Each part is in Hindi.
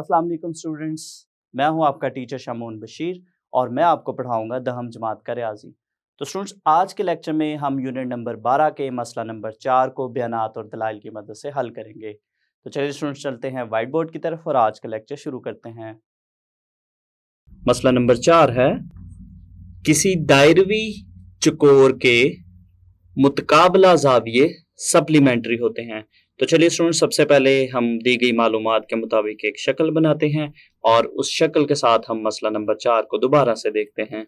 अस्सलाम वालेकुम स्टूडेंट्स, मैं हूं आपका टीचर शमून बशीर और मैं आपको पढ़ाऊंगा दहम जमात का रियाजी। तो स्टूडेंट्स, आज के लेक्चर में हम यूनिट नंबर 12 के मसला नंबर 4 को बयानात और दलाइल की मदद से हल करेंगे। तो चलिए स्टूडेंट्स, चलते हैं वाइट बोर्ड की तरफ और आज का लेक्चर शुरू करते हैं। मसला नंबर 4 है, किसी दायरवी चकोर के मुतकाबला ज़ाविये सप्लीमेंट्री होते हैं। तो चलिए स्टूडेंट, सबसे पहले हम दी गई मालूमात के मुताबिक एक शक्ल बनाते हैं और उस शक्ल के साथ हम मसला नंबर 4 को दोबारा से देखते हैं।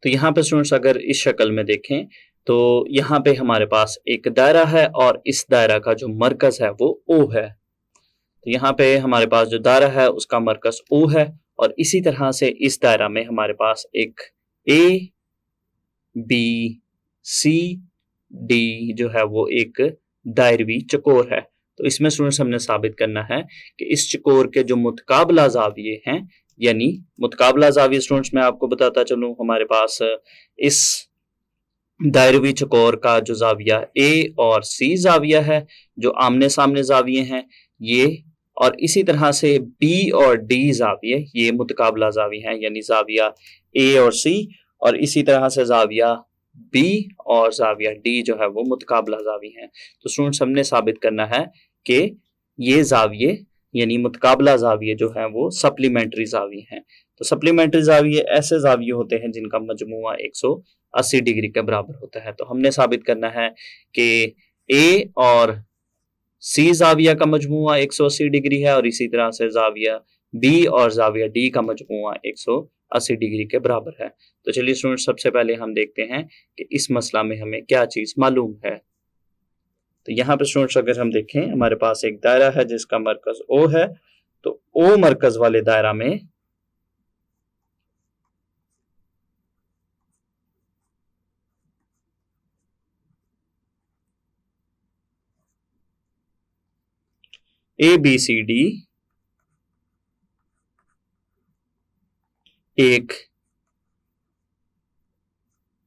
तो यहाँ पे स्टूडेंट्स, अगर इस शक्ल में देखें तो यहाँ पे हमारे पास एक दायरा है और इस दायरा का जो मरकज है वो O है। तो यहाँ पे हमारे पास जो दायरा है उसका मरकज O है और इसी तरह से इस दायरा में हमारे पास एक A, B, C, D जो है वो एक दायरवी चकोर है। तो इसमें स्टूडेंट्स हमने साबित करना है कि इस चकोर के जो मुतकाबला ज़ाविये हैं, यानी मुतकाबला ज़ाविये स्टूडेंट्स मैं आपको बताता चलूं, हमारे पास इस दायरवी चकोर का जो ज़ाविया A और C ज़ाविया है, जो आमने सामने ज़ाविये हैं ये, और इसी तरह से B और D ज़ाविये ये मुतकाबला ज़ाविये हैं, यानी ज़ाविया A और C, और इसी तरह से ज़ाविया B और ज़ाविया D जो है वो मुतकाबला ज़ाविये हैं। तो स्टूडेंट्स, हमने साबित करना है कि ये ज़ाविये यानी मुतकाबला ज़ाविये जो हैं वो सप्लीमेंट्री ज़ाविये हैं। तो सप्लीमेंट्री ज़ाविये ऐसे ज़ाविये होते हैं जिनका मजमुआ 180 डिग्री के बराबर होता है। तो हमने साबित करना है कि A और C ज़ाविया का मजमुआ 180 डिग्री है और इसी तरह से ज़ाविया B और ज़ाविया D का मजमुआ 180 डिग्री के बराबर है। तो चलिए स्टूडेंट, सबसे पहले हम देखते हैं कि इस मसला में हमें क्या चीज़ मालूम है। तो यहाँ पे स्टूडेंट्स, अगर हम देखें, हमारे पास एक दायरा है जिसका मरकज O है। तो O मरकज वाले दायरा में ABCD एक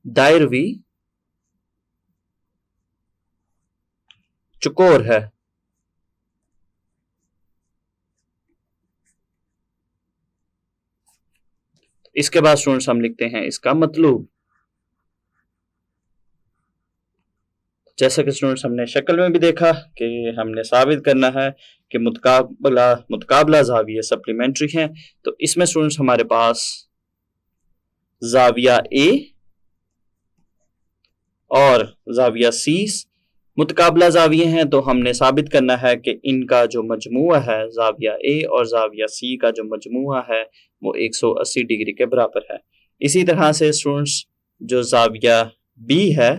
दायरवी चकोर है। इसके बाद स्टूडेंट्स हम लिखते हैं इसका मतलब। जैसा कि स्टूडेंट्स हमने शक्ल में भी देखा कि हमने साबित करना है कि मुतकाबला ज़ाविये सप्लीमेंट्री हैं। तो इसमें स्टूडेंट्स हमारे पास ज़ाविया A और ज़ाविया C मुतकाबला ज़ाविये हैं। तो हमने साबित करना है कि इनका जो मजमुआ है, ज़ाविया A और ज़ाविया C का जो मजमुआ है वो 180 डिग्री के बराबर है। इसी तरह से स्टूडेंट्स, जो ज़ाविया B है,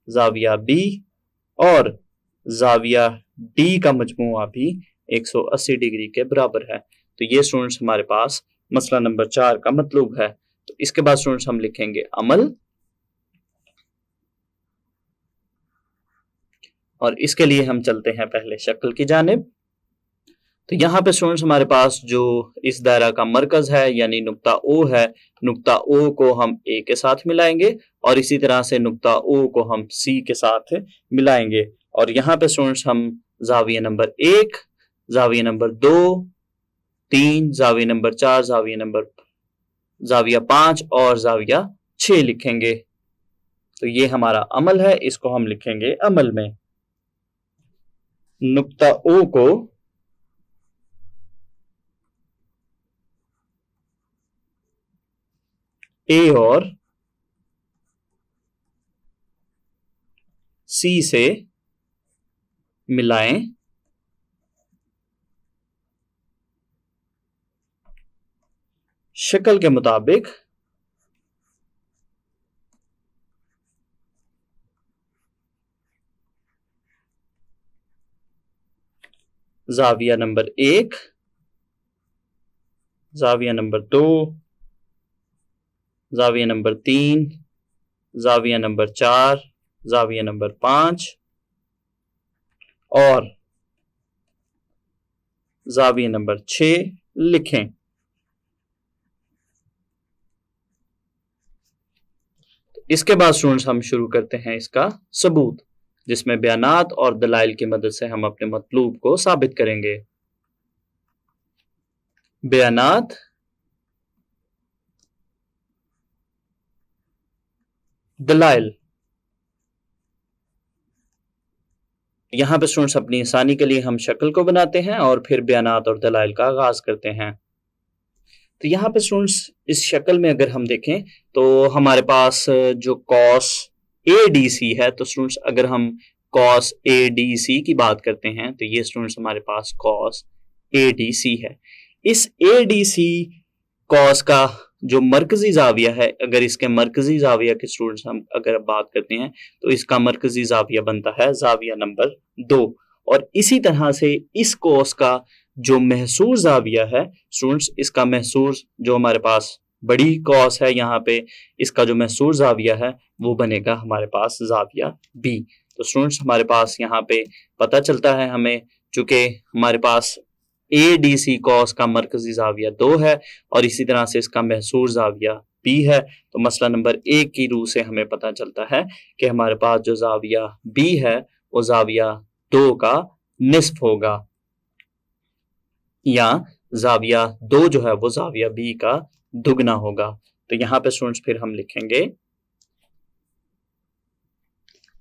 ज़ाविया B और ज़ाविया D का मजमुआ भी 180 डिग्री के बराबर है। तो ये स्टूडेंट्स हमारे पास मसला नंबर 4 का मतलब है। तो इसके बाद स्टूडेंट्स हम लिखेंगे अमल, और इसके लिए हम चलते हैं पहले शक्ल की जानिब। तो यहाँ पे स्टूडेंट्स हमारे पास जो इस दायरा का मरकज है यानी नुक्ता O है, नुक्ता O को हम A के साथ मिलाएंगे और इसी तरह से नुक्ता O को हम C के साथ मिलाएंगे। और यहाँ पे स्टूडेंट्स हम ज़ाविया नंबर 1, ज़ाविया नंबर 2, 3, ज़ाविया नंबर 4, ज़ाविया 5 और ज़ाविया 6 लिखेंगे। तो ये हमारा अमल है, इसको हम लिखेंगे अमल में। नुक्ता O को A और C से मिलाएं। शक्ल के मुताबिक ज़ाविया नंबर 1, ज़ाविया नंबर 2, ज़ाविया नंबर 3, ज़ाविया नंबर 4, ज़ाविया नंबर 5 और ज़ाविया नंबर 6 लिखें। इसके बाद स्टूडेंट्स हम शुरू करते हैं इसका सबूत, जिसमें बयानात और दलाइल की मदद से हम अपने मतलूब को साबित करेंगे। बयानात दलाइल। यहाँ पे स्टूडेंट्स अपनी आसानी के लिए हम शक्ल को बनाते हैं और फिर बयानात और दलाइल का आगाज करते हैं। तो यहाँ पे स्टूडेंट्स इस शक्ल में अगर हम देखें तो हमारे पास जो कॉस ए डी सी है, तो स्टूडेंट्स अगर हम कॉस ए डी सी की बात करते हैं तो ये स्टूडेंट्स हमारे पास कॉस ए डी सी है। इस ए डी सी कॉस का जो मरकजी जाविया है, अगर इसके मरकजी जाविया के स्टूडेंट्स हम अगर बात करते हैं तो इसका मरकजी जाविया बनता है जाविया नंबर 2। और इसी तरह से इस कॉस का जो महसूर जाविया है स्टूडेंट्स, इसका महसूर जो हमारे पास बड़ी कॉस है यहाँ पे, इसका जो महसूर जाविया है वो बनेगा हमारे पास जाविया बी। तो स्टूडेंट्स हमारे पास यहाँ पे पता चलता है हमें, चूंकि हमारे पास ए डी सी कॉस का मरकजी जाविया 2 है और इसी तरह से इसका महसूर जाविया बी है, तो मसला नंबर 1 की रूह से हमें पता चलता है कि हमारे पास जो जाविया बी है वो जाविया 2 का निस्फ होगा, या जाविया 2 जो है वो जाविया बी का दुगना होगा। तो यहाँ पे स्टूडेंट्स फिर हम लिखेंगे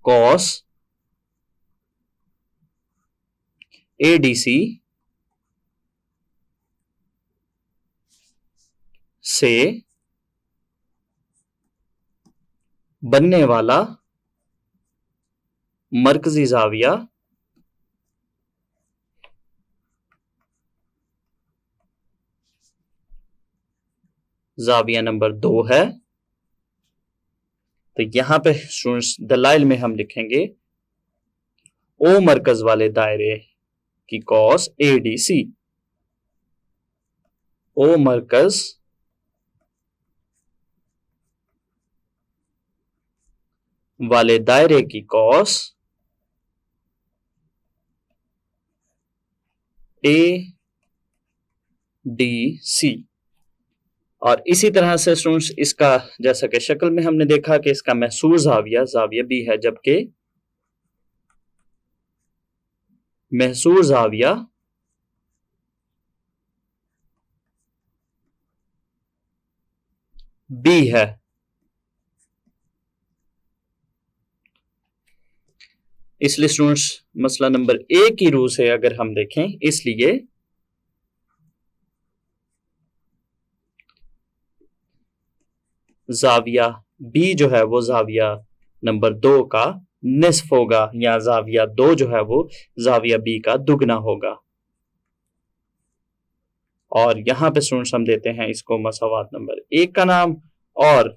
कॉस ए डी सी से बनने वाला मरकजी जाविया जाविया नंबर 2 है। तो यहां पे स्टूडेंट्स दलाइल में हम लिखेंगे ओ मरकज वाले दायरे की कॉस ए डी सी, ओ मरकज वाले दायरे की कॉस ए डी सी। और इसी तरह से स्टूडेंट्स इसका जैसा कि शक्ल में हमने देखा कि इसका महसूर जाविया जाविया बी है, जबकि महसूर जाविया बी है। इसलिए स्टूडेंट्स मसला नंबर 1 की रूह से अगर हम देखें, इसलिए जाविया बी जो है वो जाविया नंबर 2 का निस्फ होगा, या जाविया 2 जो है वो जाविया बी का दुगना होगा। और यहां पे स्टूडेंट्स हम देते हैं इसको मसावात नंबर 1 का नाम, और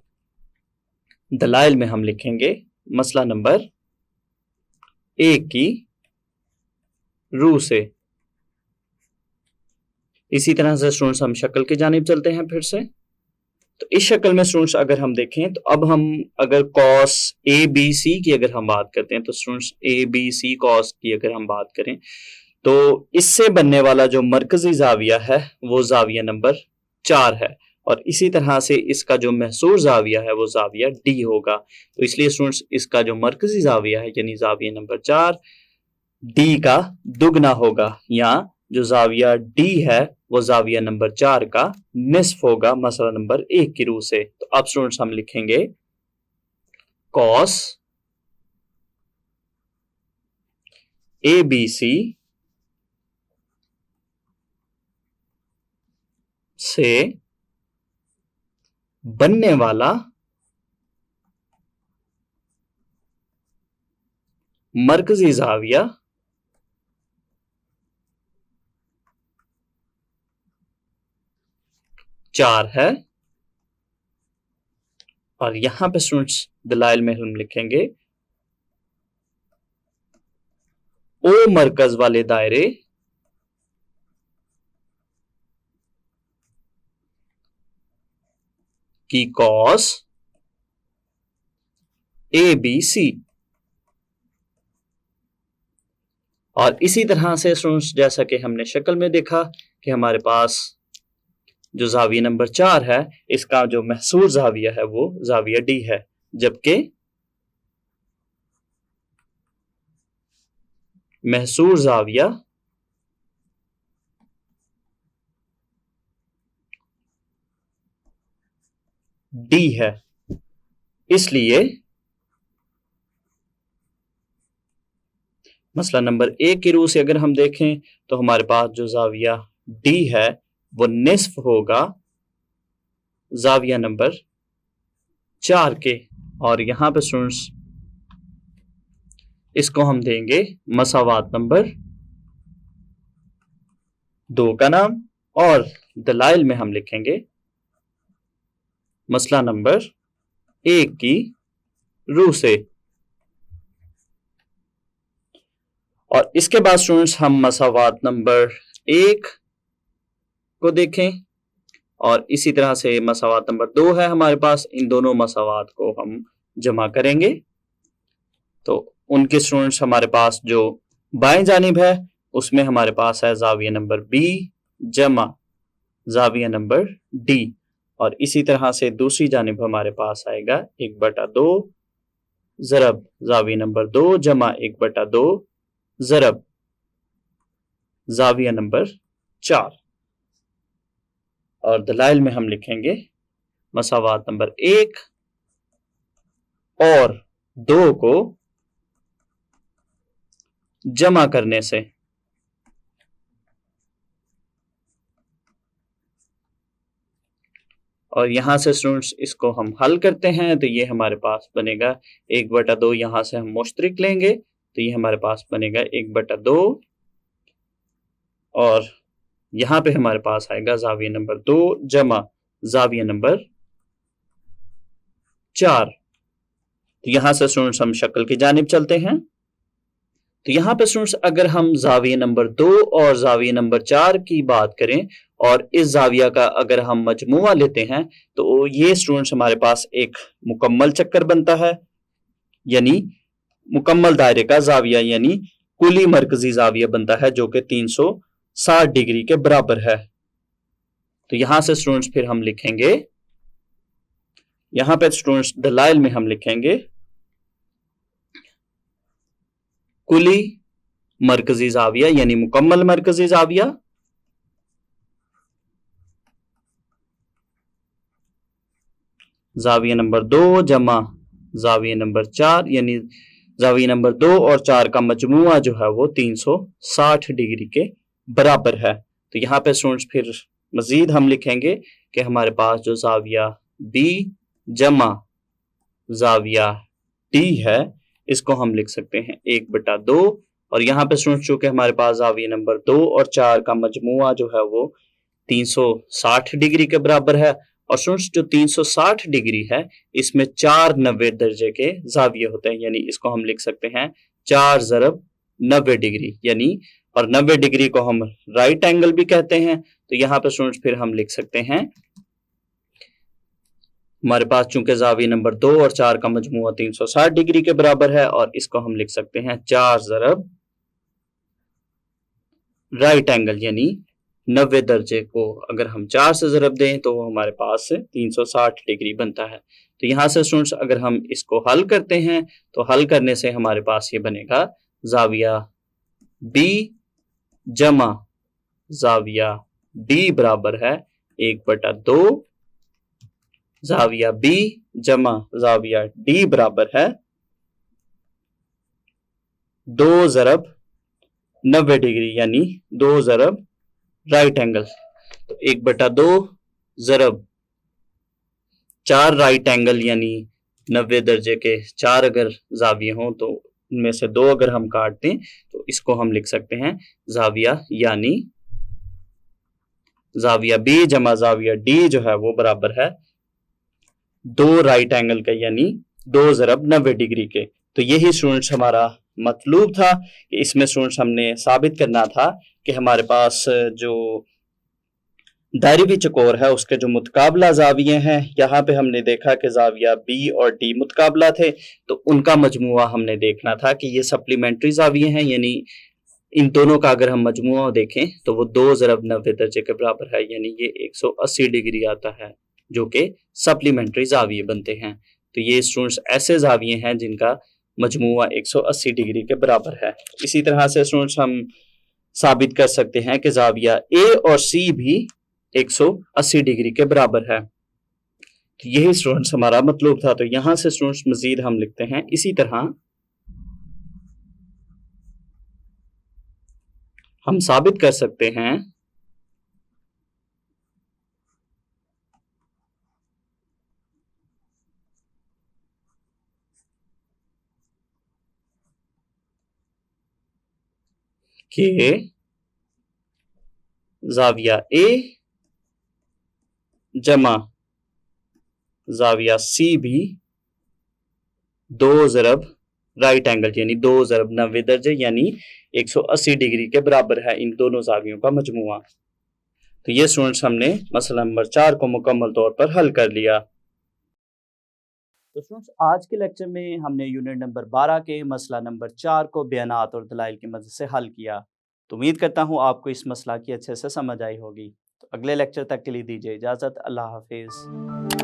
दलाइल में हम लिखेंगे मसला नंबर 1 की रूह से। इसी तरह से स्टूडेंट्स हम शक्ल की जानिब चलते हैं फिर से। तो इस शक्ल में स्टूडेंट्स अगर हम देखें तो अब हम अगर कॉस ए बी सी की अगर हम बात करते हैं, तो students A B C cos की अगर हम बात करें तो इससे बनने वाला जो मरकजी जाविया है वो जाविया नंबर 4 है, और इसी तरह से इसका जो महसूर जाविया है वो जाविया डी होगा। तो इसलिए स्टूडेंट्स इसका जो मरकजी जाविया है यानी जाविया नंबर 4 डी का दुगना होगा, या जो जाविया डी है वो जाविया नंबर 4 का निस्फ होगा मसला नंबर 1 की रूह से। तो अब स्टूडेंट्स हम लिखेंगे कॉस ए बी सी से बनने वाला मरकजी जाविया चार है। और यहां पे स्टूडेंट्स दलाइल में हम लिखेंगे ओ मरकज वाले दायरे की कॉस ए बी सी। और इसी तरह से स्टूडेंट्स जैसा कि हमने शक्ल में देखा कि हमारे पास जो जाविया नंबर 4 है इसका जो महसूर जाविया है वो जाविया डी है, जबकि महसूर जाविया डी है, इसलिए मसला नंबर 1 की रूह से अगर हम देखें तो हमारे पास जो जाविया डी है वो निस्फ होगा जाविया नंबर 4 के, और यहां पे स्टूडेंट्स इसको हम देंगे मसावात नंबर 2 का नाम, और दलाइल में हम लिखेंगे मसला नंबर 1 की रूह से। और इसके बाद स्टूडेंट्स हम मसावात नंबर 1 को देखें, और इसी तरह से मसावात नंबर 2 है हमारे पास, इन दोनों मसावात को हम जमा करेंगे। तो उनके स्टूडेंट्स हमारे पास जो बाएं जानिब है उसमें हमारे पास है जाविया नंबर बी जमा जाविया नंबर डी, और इसी तरह से दूसरी जानिब हमारे पास आएगा 1/2 ज़रब जाविया नंबर 2 जमा 1/2 ज़रब जाविया नंबर 4, और दलाइल में हम लिखेंगे मसावात नंबर 1 और 2 को जमा करने से। और यहां से स्टूडेंट्स इसको हम हल करते हैं तो ये हमारे पास बनेगा 1/2, यहां से हम मुश्तरिक लेंगे तो ये हमारे पास बनेगा 1/2, और यहां पे हमारे पास आएगा जाविया नंबर 2 जमा जाविया नंबर 4। तो यहां से स्टूडेंट्स हम शक्ल की जानिब चलते हैं। तो यहां पे स्टूडेंट्स अगर हम जाविया नंबर 2 और जाविया नंबर 4 की बात करें और इस जाविया का अगर हम मजमुआ लेते हैं तो ये स्टूडेंट्स हमारे पास एक मुकम्मल चक्कर बनता है, यानी मुकम्मल दायरे का जाविया, यानी कुली मरकजी जाविया बनता है जो कि 360 डिग्री के बराबर है। तो यहां से स्टूडेंट्स फिर हम लिखेंगे, यहां पे स्टूडेंट्स दलाइल में हम लिखेंगे कुली मरकजी जाविया यानी मुकम्मल मरकजी जाविया जाविया नंबर 2 जमा जाविया नंबर 4, यानी जाविया नंबर 2 और 4 का मजमुआ जो है वो 360 डिग्री के बराबर है। तो यहाँ पे स्टूडेंट्स फिर मजीद हम लिखेंगे कि हमारे पास जो जाविया बी जमा जाविया डी है इसको हम लिख सकते हैं 1/2, और यहाँ पे स्टूडेंट्स चूंकि हमारे पास जाविया नंबर 2 और 4 का मजमुआ जो है वो 360 डिग्री के बराबर है, और स्टूडेंट्स जो 360 डिग्री है इसमें 4 90 दर्जे के जाविये होते हैं, यानी इसको हम लिख सकते हैं 4 ज़रब 90 डिग्री, यानी और 90 डिग्री को हम राइट एंगल भी कहते हैं। तो यहाँ पे स्टूडेंट्स फिर हम लिख सकते हैं, हमारे पास चूंकि जाविया नंबर 2 और 4 का मजमुआ 360 डिग्री के बराबर है, और इसको हम लिख सकते हैं 4 ज़रब राइट एंगल, यानी 90 दर्जे को अगर हम 4 से ज़रब दें तो वो हमारे पास 360 डिग्री बनता है। तो यहाँ से स्टूडेंट्स अगर हम इसको हल करते हैं तो हल करने से हमारे पास ये बनेगा जाविया बी जमा जाविया डी बराबर है 1/2, जाविया बी जमा जाविया डी बराबर है 2 ज़रब 90 डिग्री, यानी 2 ज़रब राइट एंगल। तो 1/2 ज़रब 4 राइट एंगल, यानी 90 दर्जे के 4 अगर जाविये हों तो उनमें से 2 अगर हम काट दें तो इसको हम लिख सकते हैं जाविया, यानी जाविया बी जमा जाविया डी जो है वो बराबर है 2 राइट एंगल का, यानी 2 ज़रब 90 डिग्री के। तो यही स्टूडेंट्स हमारा मतलूब था कि इसमें स्टूडेंट्स हमने साबित करना था कि हमारे पास जो दायरवी चकोर है उसके जो मुतकाबला जाविये हैं, यहाँ पे हमने देखा कि जाविया बी और डी मुतकाबला थे, तो उनका मजमुआ हमने देखना था कि ये सप्लीमेंट्री जाविये हैं, यानी इन दोनों का अगर हम मजमुआ देखें तो वो 2 ज़रब 90 दर्जे के बराबर है, यानी ये 180 डिग्री आता है जो कि सप्लीमेंट्री जाविये बनते हैं। तो ये स्टूडेंट्स ऐसे जाविये हैं जिनका मजमुआ 180 डिग्री के बराबर है। इसी तरह से स्टूडेंट्स हम साबित कर सकते हैं कि जाविया ए और सी भी 180 डिग्री के बराबर है। तो यही स्टूडेंट्स हमारा मतलब था। तो यहां से स्टूडेंट्स मजीद हम लिखते हैं इसी तरह हम साबित कर सकते हैं कि जाविया ए जमा जाविया सी भी 2 ज़रब राइट एंगल यानी 2 ज़रब 90 दर्जे यानी 180 डिग्री के बराबर है इन दोनों जावियों का मजमुआ। तो ये स्टूडेंट्स हमने मसला नंबर 4 को मुकम्मल तौर पर हल कर लिया। तो स्टूडेंट्स आज के लेक्चर में हमने यूनिट नंबर 12 के मसला नंबर 4 को बयानात और दलाइल की मदद से हल किया। तो उम्मीद करता हूँ आपको इस मसला की अच्छे से समझ आई होगी। तो अगले लेक्चर तक के लिए दीजिए इजाज़त। अल्लाह हाफिज़।